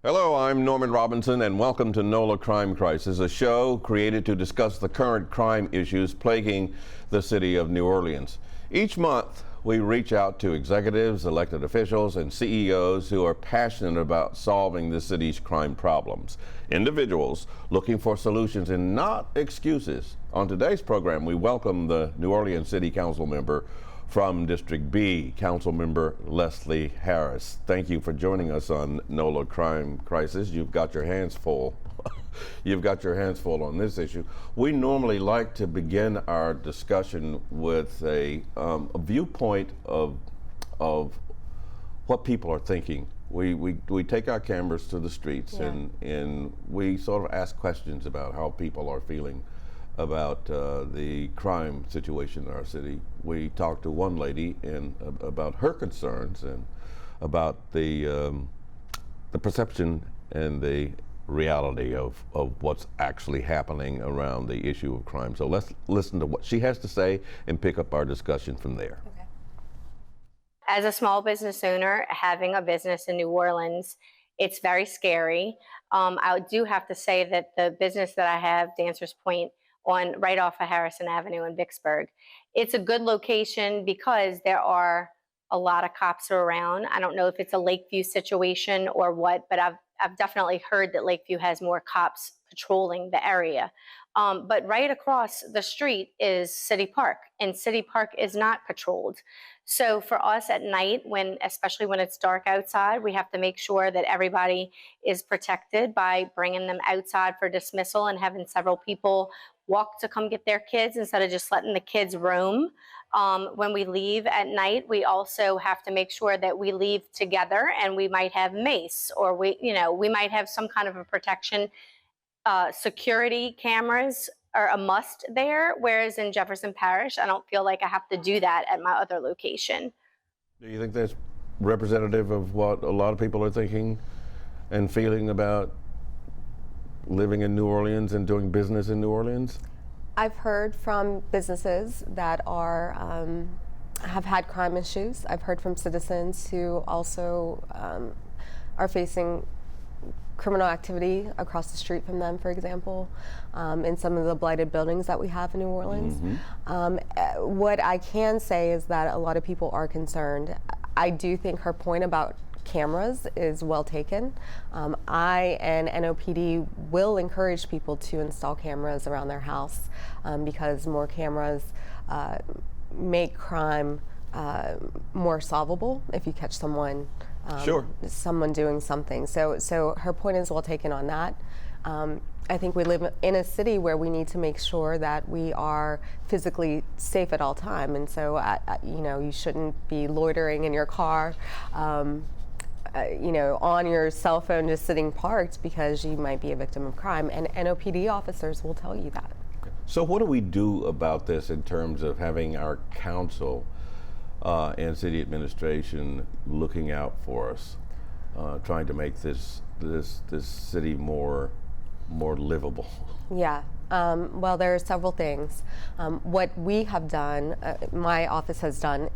Hello, I'm Norman Robinson, and welcome to NOLA Crime Crisis, a show created to discuss the current crime issues plaguing the city of New Orleans. Each month, we reach out to executives, elected officials, and CEOs who are passionate about solving the city's crime problems. Individuals looking for solutions and not excuses. On today's program, we welcome the New Orleans City Council member from District B, Councilmember Lesli Harris. Thank you for joining us on NOLA Crime Crisis. You've got your hands full. You've got your hands full on this issue. We normally like to begin our discussion with a viewpoint of what people are thinking. We take our cameras to the streets, and we sort of ask questions about how people are feeling about the crime situation in our city. We talked to one lady about her concerns and about the perception and the reality of what's actually happening around the issue of crime. So let's listen to what she has to say and pick up our discussion from there. Okay. As a small business owner, having a business in New Orleans, it's very scary. I do have to say that the business that I have, Dancers Point, right off of Harrison Avenue in Vicksburg. It's a good location because there are a lot of cops around. I don't know if it's a Lakeview situation or what, but I've definitely heard that Lakeview has more cops patrolling the area. But right across the street is City Park, and City Park is not patrolled. So for us at night, especially when it's dark outside, we have to make sure that everybody is protected by bringing them outside for dismissal and having several people walk to come get their kids instead of just letting the kids roam. When we leave at night, we also have to make sure that we leave together, and we might have mace, or we might have some kind of a protection. Security cameras are a must there, whereas in Jefferson Parish, I don't feel like I have to do that at my other location. Do you think that's representative of what a lot of people are thinking and feeling about living in New Orleans and doing business in New Orleans? I've heard from businesses that have had crime issues. I've heard from citizens who also are facing criminal activity across the street from them, for example, in some of the blighted buildings that we have in New Orleans. Mm-hmm. What I can say is that a lot of people are concerned. I do think her point about cameras is well taken. I and NOPD will encourage people to install cameras around their house because more cameras make crime more solvable if you catch someone someone doing something. So her point is well taken on that. I think we live in a city where we need to make sure that we are physically safe at all time, and so you shouldn't be loitering in your car on your cell phone just sitting parked because you might be a victim of crime, and NOPD officers will tell you that. So what do we do about this in terms of having our council and city administration looking out for us, trying to make this city more livable? Yeah. Well, there are several things. What we have done, my office has done,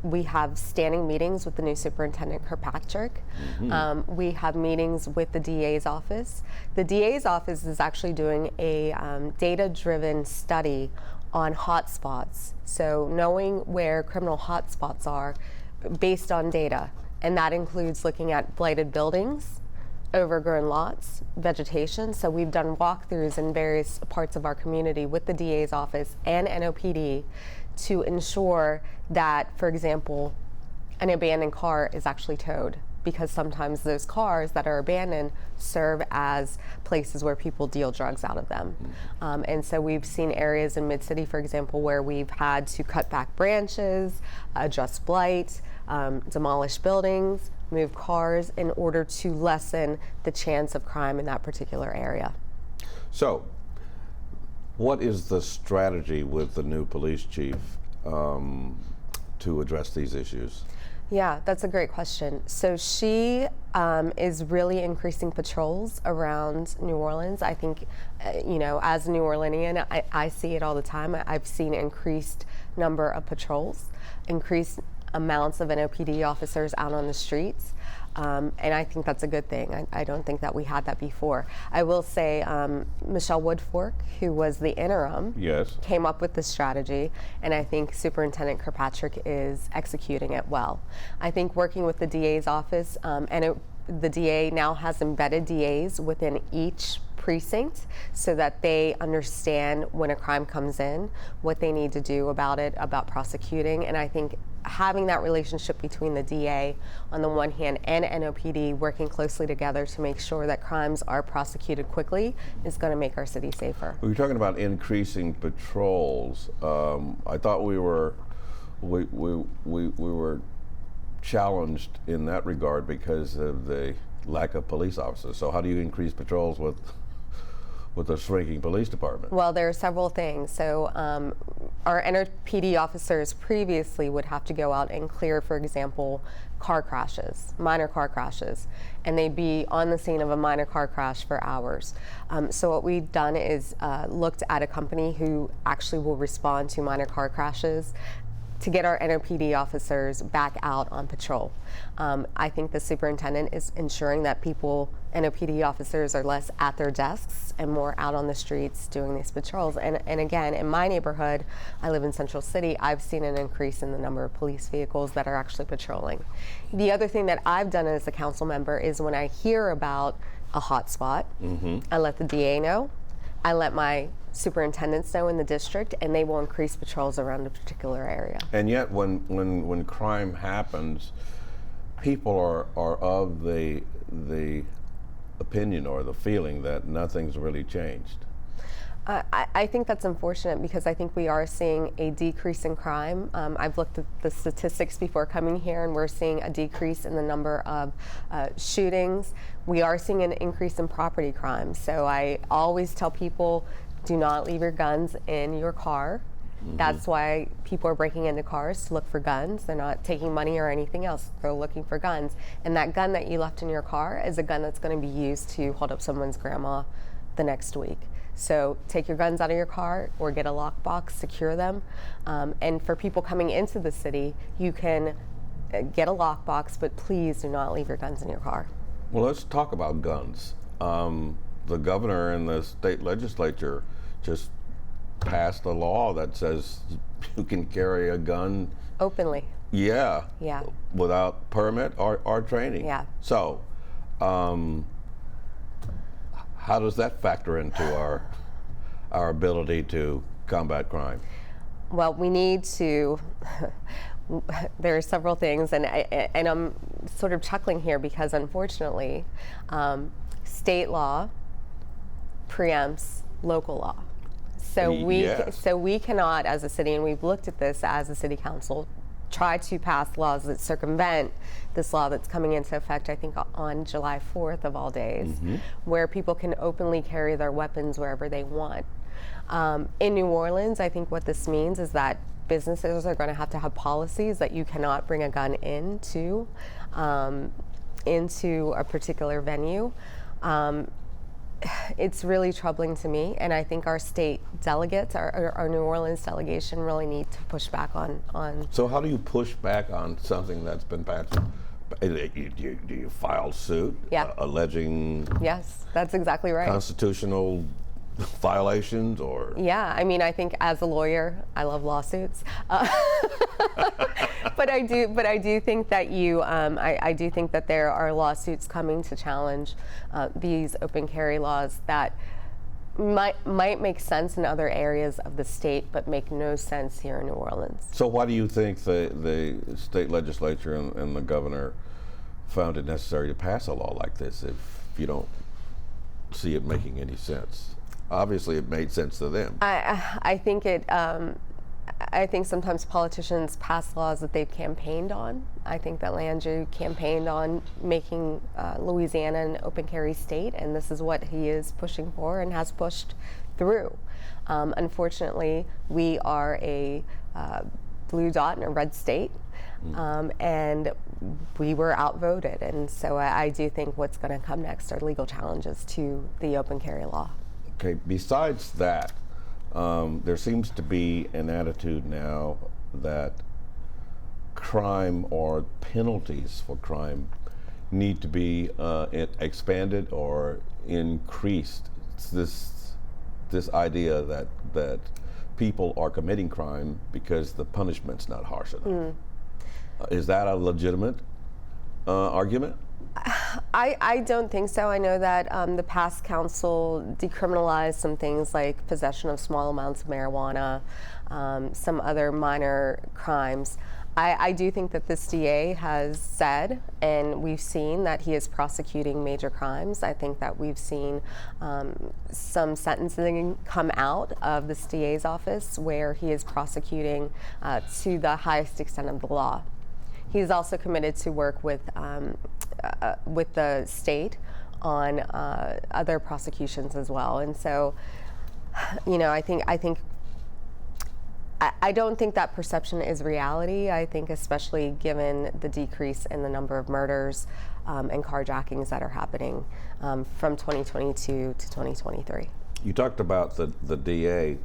we have standing meetings with the new superintendent, Kirkpatrick. Mm-hmm. We have meetings with the DA's office. The DA's office is actually doing a data-driven study on hotspots. So knowing where criminal hotspots are based on data. And that includes looking at blighted buildings, overgrown lots, vegetation. So we've done walkthroughs in various parts of our community with the DA's office and NOPD to ensure that, for example, an abandoned car is actually towed, because sometimes those cars that are abandoned serve as places where people deal drugs out of them. And so we've seen areas in Mid-City, for example, where we've had to cut back branches, adjust blight, demolish buildings, move cars in order to lessen the chance of crime in that particular area. So, what is the strategy with the new police chief to address these issues? Yeah, that's a great question. So she is really increasing patrols around New Orleans. I think, as a New Orleanian, I see it all the time. I've seen increased number of patrols, increased amounts of NOPD officers out on the streets. And I think that's a good thing. I don't think that we had that before. I will say Michelle Woodfork, who was the interim, Yes. came up with this strategy, and I think Superintendent Kirkpatrick is executing it well. I think working with the DA's office, the DA now has embedded DAs within each precinct so that they understand when a crime comes in, what they need to do about it, about prosecuting. And I think having that relationship between the DA on the one hand and NOPD working closely together to make sure that crimes are prosecuted quickly is going to make our city safer. We were talking about increasing patrols. I thought we were challenged in that regard because of the lack of police officers. So how do you increase patrols with a shrinking police department? Well, there are several things. So our NOPD officers previously would have to go out and clear, for example, car crashes, minor car crashes, and they'd be on the scene of a minor car crash for hours. So what we've done is looked at a company who actually will respond to minor car crashes to get our NOPD officers back out on patrol. I think the superintendent is ensuring that NOPD officers are less at their desks and more out on the streets doing these patrols. And again, in my neighborhood, I live in Central City, I've seen an increase in the number of police vehicles that are actually patrolling. The other thing that I've done as a council member is when I hear about a hot spot, I let the DA know, I let my superintendents know in the district, and they will increase patrols around a particular area. And yet when crime happens, people are of the opinion or the feeling that nothing's really changed. I think that's unfortunate because I think we are seeing a decrease in crime. I've looked at the statistics before coming here, and we're seeing a decrease in the number of shootings. We are seeing an increase in property crime. So I always tell people, do not leave your guns in your car. That's why people are breaking into cars to look for guns. They're not taking money or anything else. They're looking for guns. And that gun that you left in your car is a gun that's going to be used to hold up someone's grandma the next week. So take your guns out of your car or get a lockbox, secure them. And for people coming into the city, you can get a lockbox, but please do not leave your guns in your car. Well, let's talk about guns. The governor and the state legislature just passed a law that says you can carry a gun Openly. Yeah. Yeah. Without permit or training. Yeah. So, how does that factor into our ability to combat crime? Well, we need to. There are several things, and I'm sort of chuckling here because unfortunately, state law preempts local law. So we cannot, as a city, and we've looked at this as a city council, try to pass laws that circumvent this law that's coming into effect, I think, on July 4th of all days, where people can openly carry their weapons wherever they want. In New Orleans, I think what this means is that businesses are going to have policies that you cannot bring a gun into a particular venue. It's really troubling to me, and I think our state delegates, our New Orleans delegation, really need to push back on. So how do you push back on something that's been passed? Do you file suit alleging Yes, that's exactly right. constitutional violations or? Yeah, I mean, I think as a lawyer, I love lawsuits, but I do think that I do think that there are lawsuits coming to challenge these open carry laws that might make sense in other areas of the state, but make no sense here in New Orleans. So why do you think the state legislature and the governor found it necessary to pass a law like this if you don't see it making any sense? Obviously, it made sense to them. I think I think sometimes politicians pass laws that they've campaigned on. I think that Landrieu campaigned on making Louisiana an open carry state, and this is what he is pushing for and has pushed through. Unfortunately, we are a blue dot in a red state, and we were outvoted. And so I do think what's going to come next are legal challenges to the open carry law. Okay, besides that, there seems to be an attitude now that crime or penalties for crime need to be expanded or increased? It's this idea that people are committing crime because the punishment's not harsh enough. Is that a legitimate argument? I don't think so. I know that the past council decriminalized some things like possession of small amounts of marijuana, some other minor crimes. I do think that this DA has said, and we've seen that he is prosecuting major crimes. I think that we've seen some sentencing come out of this DA's office where he is prosecuting to the highest extent of the law. He's also committed to work with the state on other prosecutions as well. And so, you know, I don't think that perception is reality. I think especially given the decrease in the number of murders and carjackings that are happening from 2022 to 2023. You talked about the DA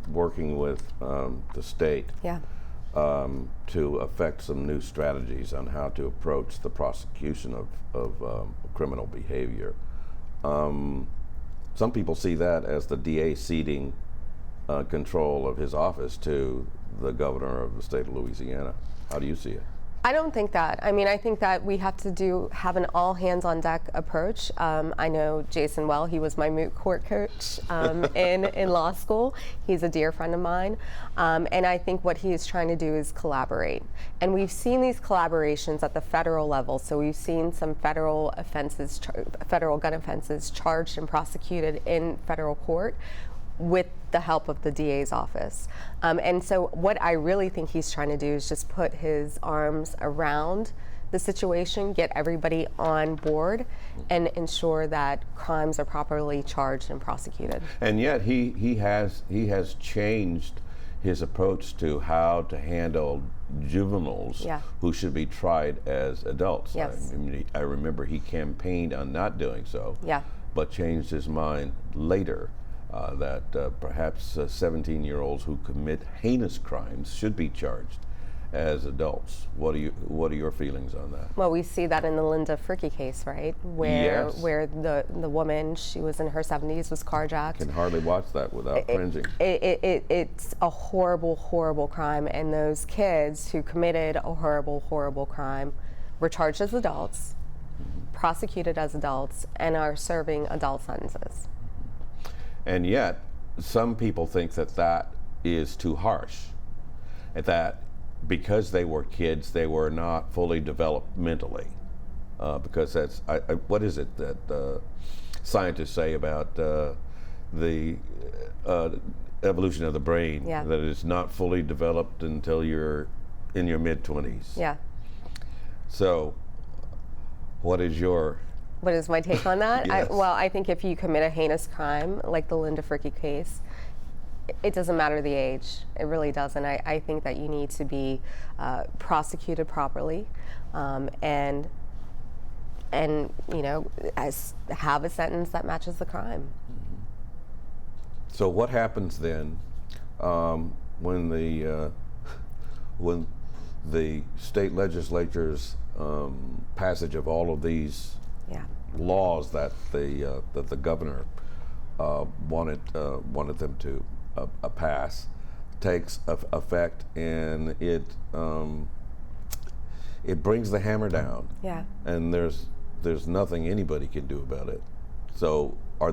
working with the state. Yeah. To affect some new strategies on how to approach the prosecution of criminal behavior. Some people see that as the DA ceding control of his office to the governor of the state of Louisiana. How do you see it? I don't think that. I mean, I think that we have to have an all hands on deck approach. I know Jason well. He was my moot court coach in law school. He's a dear friend of mine. And I think what he is trying to do is collaborate. And we've seen these collaborations at the federal level. So we've seen some federal offenses, federal gun offenses charged and prosecuted in federal court with the help of the DA's office. And so what I really think he's trying to do is just put his arms around the situation, get everybody on board, and ensure that crimes are properly charged and prosecuted. And yet he has changed his approach to how to handle juveniles who should be tried as adults. Yes. I remember he campaigned on not doing so, but changed his mind later. That perhaps 17-year-olds who commit heinous crimes should be charged as adults. What are your feelings on that? Well, we see that in the Linda Fricky case, right? Where the woman, she was in her 70s, was carjacked. Can hardly watch that without cringing. It's a horrible, horrible crime, and those kids who committed a horrible, horrible crime were charged as adults, prosecuted as adults, and are serving adult sentences. And yet, some people think that is too harsh. That because they were kids, they were not fully developed mentally. Because that's, what is it that scientists say about the evolution of the brain? That it is not fully developed until you're in your mid-20s. Yeah. So, what is my take on that? Yes. I think if you commit a heinous crime, like the Linda Fricky case, it doesn't matter the age. It really doesn't. I think that you need to be prosecuted properly, and you know, have a sentence that matches the crime. So what happens then when the state legislature's passage of all of these laws that the governor wanted them to pass takes effect, and it brings the hammer down. And there's nothing anybody can do about it. So are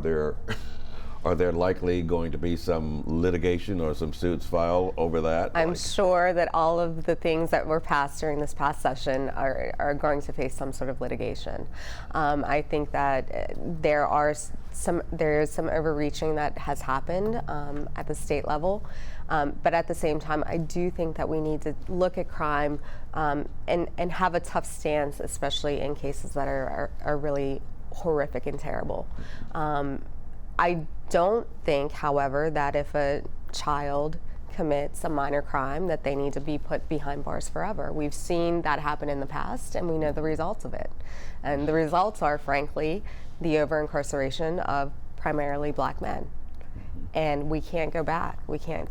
there likely going to be some litigation or some suits filed over that? I'm sure that all of the things that were passed during this past session are going to face some sort of litigation. I think that there is some overreaching that has happened at the state level. But at the same time, I do think that we need to look at crime and have a tough stance, especially in cases that are really horrific and terrible. I don't think, however, that if a child commits a minor crime that they need to be put behind bars forever. We've seen that happen in the past, and we know the results of it. And the results are, frankly, the over-incarceration of primarily black men. and we can't go back. We can't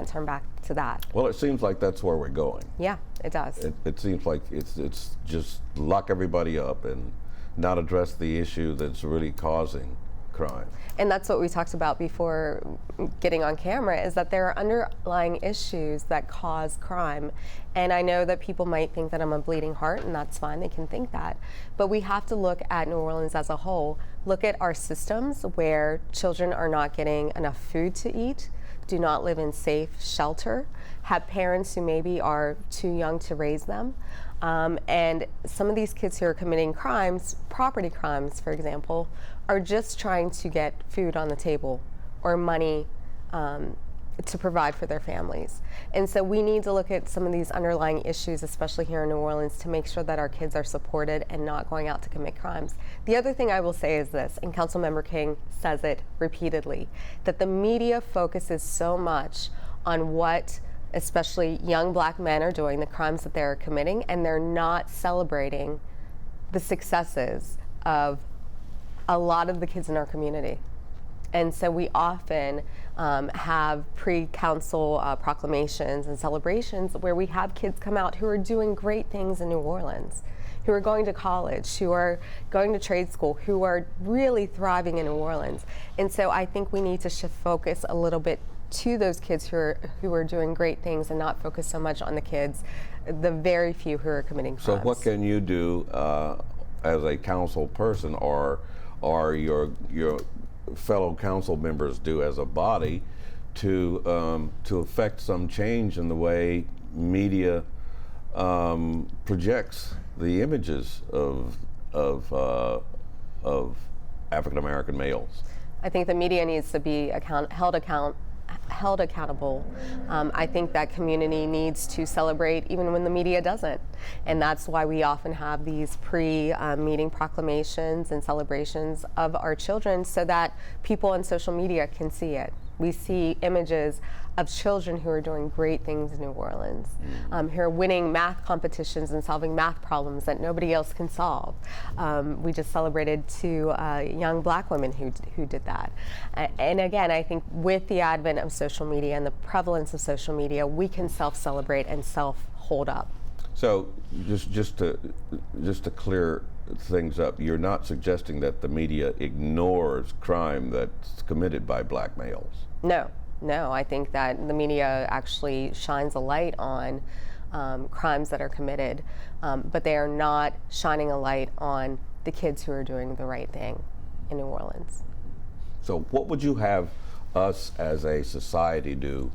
turn back to that. Well, it seems like that's where we're going. Yeah, it does. It seems like it's just lock everybody up and not address the issue that's really causing crime. And that's what we talked about before getting on camera, is that there are underlying issues that cause crime. And I know that people might think that I'm a bleeding heart, and that's fine, they can think that. But we have to look at New Orleans as a whole, look at our systems where children are not getting enough food to eat, do not live in safe shelter, have parents who maybe are too young to raise them. And some of these kids who are committing crimes, property crimes, for example, are just trying to get food on the table or money to provide for their families. And so we need to look at some of these underlying issues, especially here in New Orleans, to make sure that our kids are supported and not going out to commit crimes. The other thing I will say is this, and Councilmember King says it repeatedly, that the media focuses so much on what especially young black men are doing, the crimes that they're committing, and they're not celebrating the successes of a lot of the kids in our community. And so we often have pre-council proclamations and celebrations where we have kids come out who are doing great things in New Orleans, who are going to college, who are going to trade school, who are really thriving in New Orleans. And so I think we need to shift focus a little bit to those kids who are doing great things and not focus so much on the kids, the very few who are committing crimes. So what can you do as a council person, or your fellow council members do as a body to affect some change in the way media projects the images of African American males? I think the media needs to be held accountable. I think that community needs to celebrate even when the media doesn't. And that's why we often have these pre-meeting proclamations and celebrations of our children so that people on social media can see it. We see images of children who are doing great things in New Orleans, who are winning math competitions and solving math problems that nobody else can solve. We just celebrated 2 young black women who did that. And again, I think with the advent of social media and the prevalence of social media, we can self-celebrate and self-hold up. So just to clear things up, you're not suggesting that the media ignores crime that's committed by black males? No, I think that the media actually shines a light on crimes that are committed, but they are not shining a light on the kids who are doing the right thing in New Orleans. So what would you have us as a society do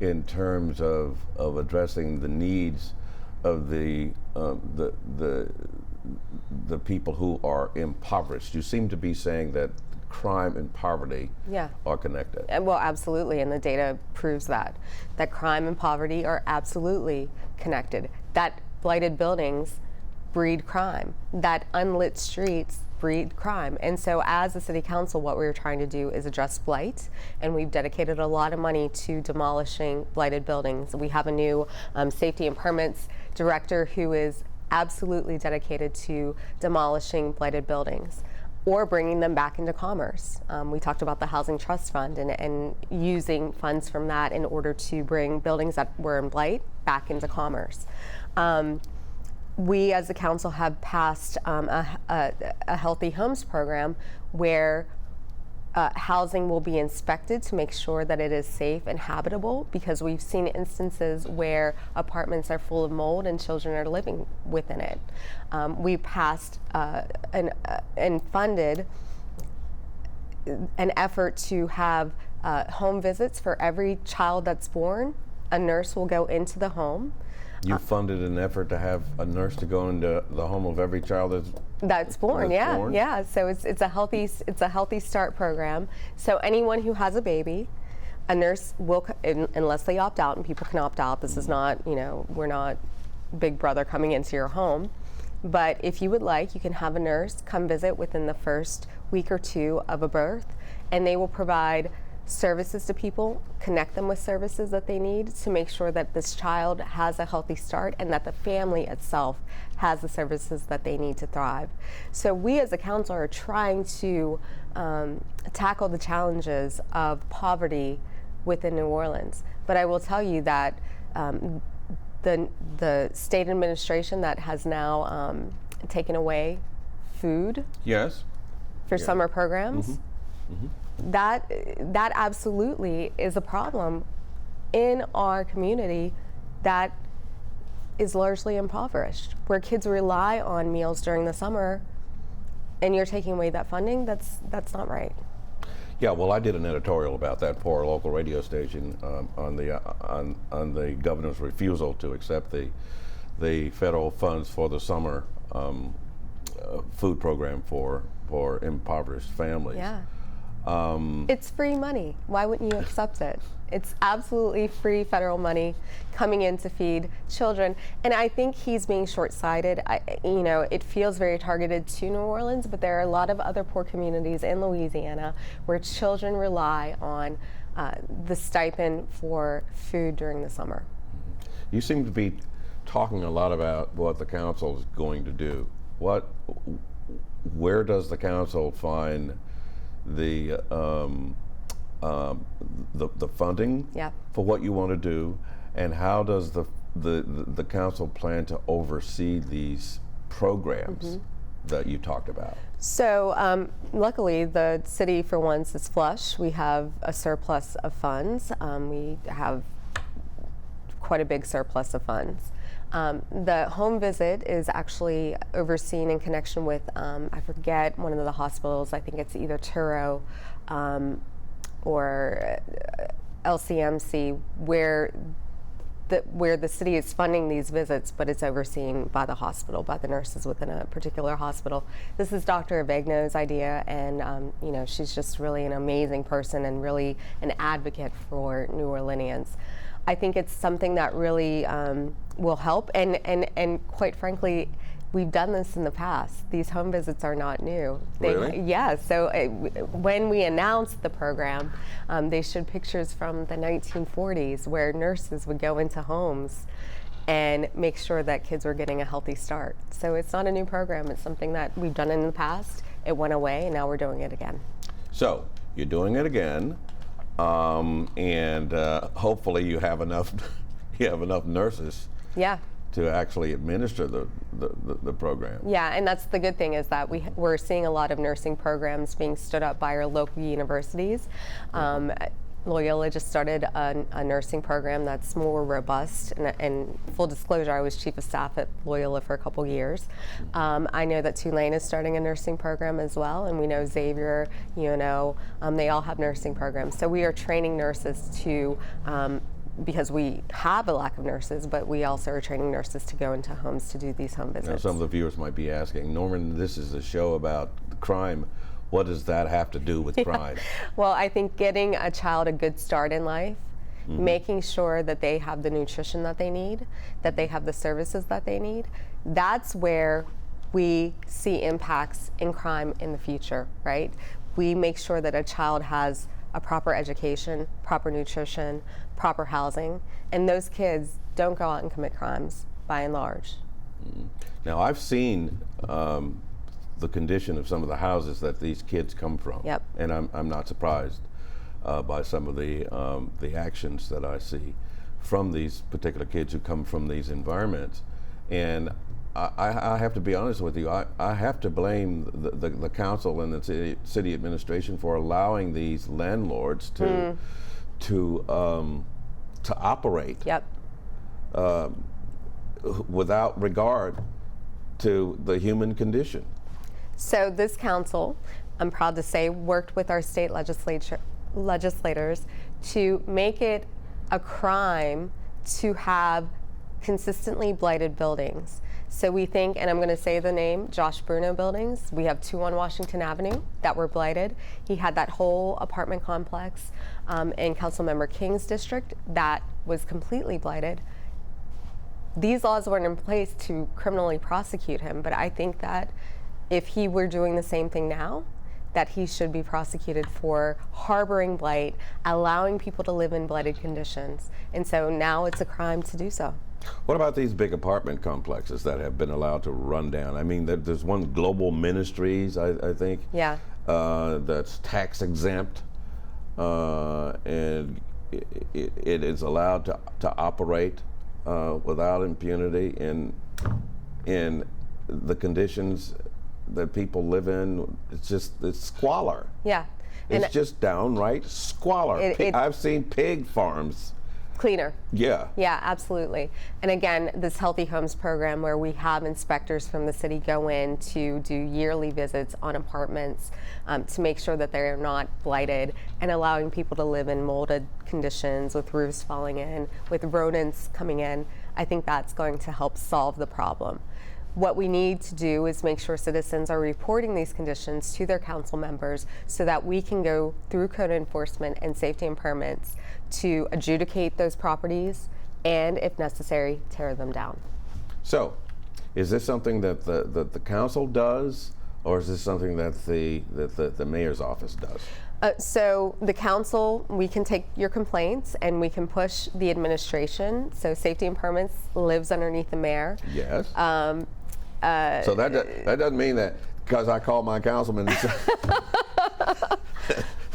in terms of addressing the needs of the people who are impoverished? You seem to be saying that crime and poverty are connected. Well, absolutely, and the data proves that crime and poverty are absolutely connected. That blighted buildings breed crime, that unlit streets breed crime. And so as a city council, what we're trying to do is address blight, and we've dedicated a lot of money to demolishing blighted buildings. We have a new safety and permits director who is absolutely dedicated to demolishing blighted buildings or bringing them back into commerce. We talked about the Housing Trust Fund and using funds from that in order to bring buildings that were in blight back into commerce. We as a council have passed a Healthy Homes program where housing will be inspected to make sure that it is safe and habitable, because we've seen instances where apartments are full of mold and children are living within it. We passed and funded an effort to have home visits for every child that's born. A nurse will go into the home. You funded an effort to have a nurse to go into the home of every child that's born. Yeah. So it's a healthy start program. So anyone who has a baby, a nurse will, unless they opt out, and people can opt out. This is not, we're not Big Brother coming into your home. But if you would like, you can have a nurse come visit within the first week or 2 of a birth, and they will provide services to people, connect them with services that they need to make sure that this child has a healthy start and that the family itself has the services that they need to thrive. So we as a council are trying to tackle the challenges of poverty within New Orleans. But I will tell you that the state administration that has now taken away food Yes. for summer programs, that absolutely is a problem in our community that is largely impoverished, where kids rely on meals during the summer, and you're taking away that funding. That's not right. Yeah, well, I did an editorial about that for a local radio station on the governor's refusal to accept the federal funds for the summer food program for impoverished families. Yeah. It's free money. Why wouldn't you accept it? It's absolutely free federal money coming in to feed children. And I think he's being short-sighted. It feels very targeted to New Orleans, but there are a lot of other poor communities in Louisiana where children rely on the stipend for food during the summer. You seem to be talking a lot about what the council is going to do. Where does the council find the funding for what you want to do, and how does the council plan to oversee these programs that you talked about? So luckily the city for once is flush. We have a surplus of funds. We have quite a big surplus of funds. The home visit is actually overseen in connection with, I forget, one of the hospitals. I think it's either Turo or LCMC, where the city is funding these visits, but it's overseen by the hospital, by the nurses within a particular hospital. This is Dr. Avegno's idea, and she's just really an amazing person and really an advocate for New Orleanians. I think it's something that really will help, and quite frankly, we've done this in the past. These home visits are not new. Really? Yeah, so when we announced the program, they showed pictures from the 1940s where nurses would go into homes and make sure that kids were getting a healthy start. So it's not a new program, it's something that we've done in the past. It went away, and now we're doing it again. So, you're doing it again. And hopefully you have enough nurses to actually administer the program. Yeah, and that's the good thing, is that we're seeing a lot of nursing programs being stood up by our local universities. Loyola just started a nursing program that's more robust, and full disclosure, I was chief of staff at Loyola for a couple years. I know that Tulane is starting a nursing program as well, and we know Xavier, UNO, they all have nursing programs. So we are training nurses to, because we have a lack of nurses, but we also are training nurses to go into homes to do these home visits. Now, some of the viewers might be asking, Norman, this is a show about crime. What does that have to do with crime? Well, I think getting a child a good start in life, making sure that they have the nutrition that they need, that they have the services that they need, that's where we see impacts in crime in the future, right? We make sure that a child has a proper education, proper nutrition, proper housing, and those kids don't go out and commit crimes by and large. Now, I've seen the condition of some of the houses that these kids come from. Yep. And I'm not surprised by some of the actions that I see from these particular kids who come from these environments. And I have to be honest with you, I have to blame the council and the city administration for allowing these landlords to operate without regard to the human condition. So this council, I'm proud to say, worked with our state legislators to make it a crime to have consistently blighted buildings. So we think, and I'm going to say the name, Josh Bruno buildings. We have 2 on Washington Avenue that were blighted. He had that whole apartment complex in Councilmember King's district that was completely blighted. These laws weren't in place to criminally prosecute him, but I think that if he were doing the same thing now, that he should be prosecuted for harboring blight, allowing people to live in blighted conditions. And so now it's a crime to do so. What about these big apartment complexes that have been allowed to run down? I mean, there's one, Global Ministries, I think, Yeah. that's tax exempt, and it is allowed to operate without impunity in the conditions that people live in. It's squalor. Yeah. It's And just downright squalor. I've seen pig farms. cleaner. Yeah. Yeah, absolutely. And again, this Healthy Homes program where we have inspectors from the city go in to do yearly visits on apartments to make sure that they're not blighted, and allowing people to live in molded conditions with roofs falling in, with rodents coming in. I think that's going to help solve the problem. What we need to do is make sure citizens are reporting these conditions to their council members so that we can go through code enforcement and safety and permits to adjudicate those properties and, if necessary, tear them down. So, is this something that the council does, or is this something that the mayor's office does? So the council, we can take your complaints and we can push the administration. So safety and permits lives underneath the mayor. Yes. So that doesn't mean that because I call my councilman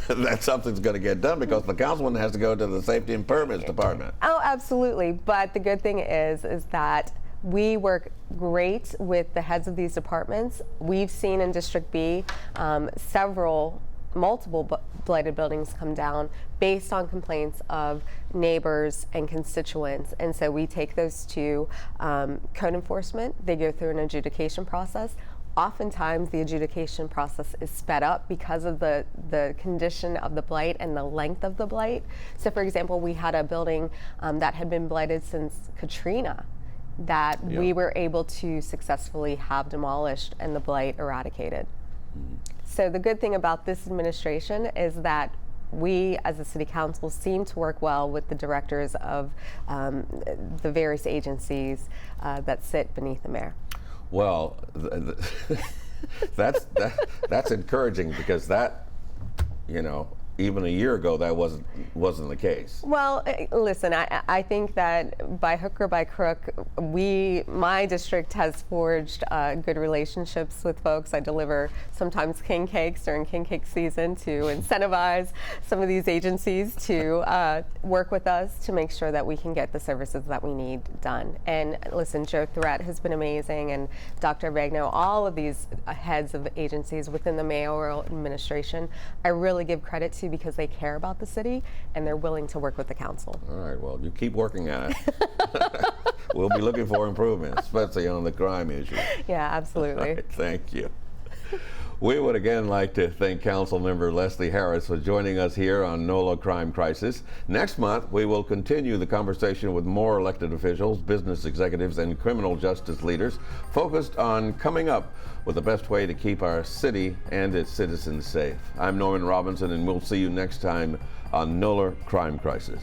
that something's going to get done, because the councilman has to go to the safety and permits department. Oh, absolutely. But the good thing is that we work great with the heads of these departments. We've seen in District B multiple blighted buildings come down based on complaints of neighbors and constituents. And so we take those to code enforcement. They go through an adjudication process. Oftentimes the adjudication process is sped up because of the condition of the blight and the length of the blight. So for example, we had a building that had been blighted since Katrina that we were able to successfully have demolished and the blight eradicated. Mm-hmm. So the good thing about this administration is that we, as a city council, seem to work well with the directors of the various agencies that sit beneath the mayor. Well, that's encouraging, because that, even a year ago, that wasn't the case. Well, listen, I think that by hook or by crook, my district has forged good relationships with folks. I deliver sometimes king cakes during king cake season to incentivize some of these agencies to work with us to make sure that we can get the services that we need done. And listen, Joe Threat has been amazing, and Dr. Vagno, all of these heads of agencies within the mayoral administration, I really give credit to, because they care about the city and they're willing to work with the council. All right, well, you keep working at it. We'll be looking for improvements, especially on the crime issue. Yeah, absolutely. All right, thank you. We would again like to thank Councilmember Lesli Harris for joining us here on NOLA Crime Crisis. Next month, we will continue the conversation with more elected officials, business executives, and criminal justice leaders focused on coming up with the best way to keep our city and its citizens safe. I'm Norman Robinson, and we'll see you next time on NOLA Crime Crisis.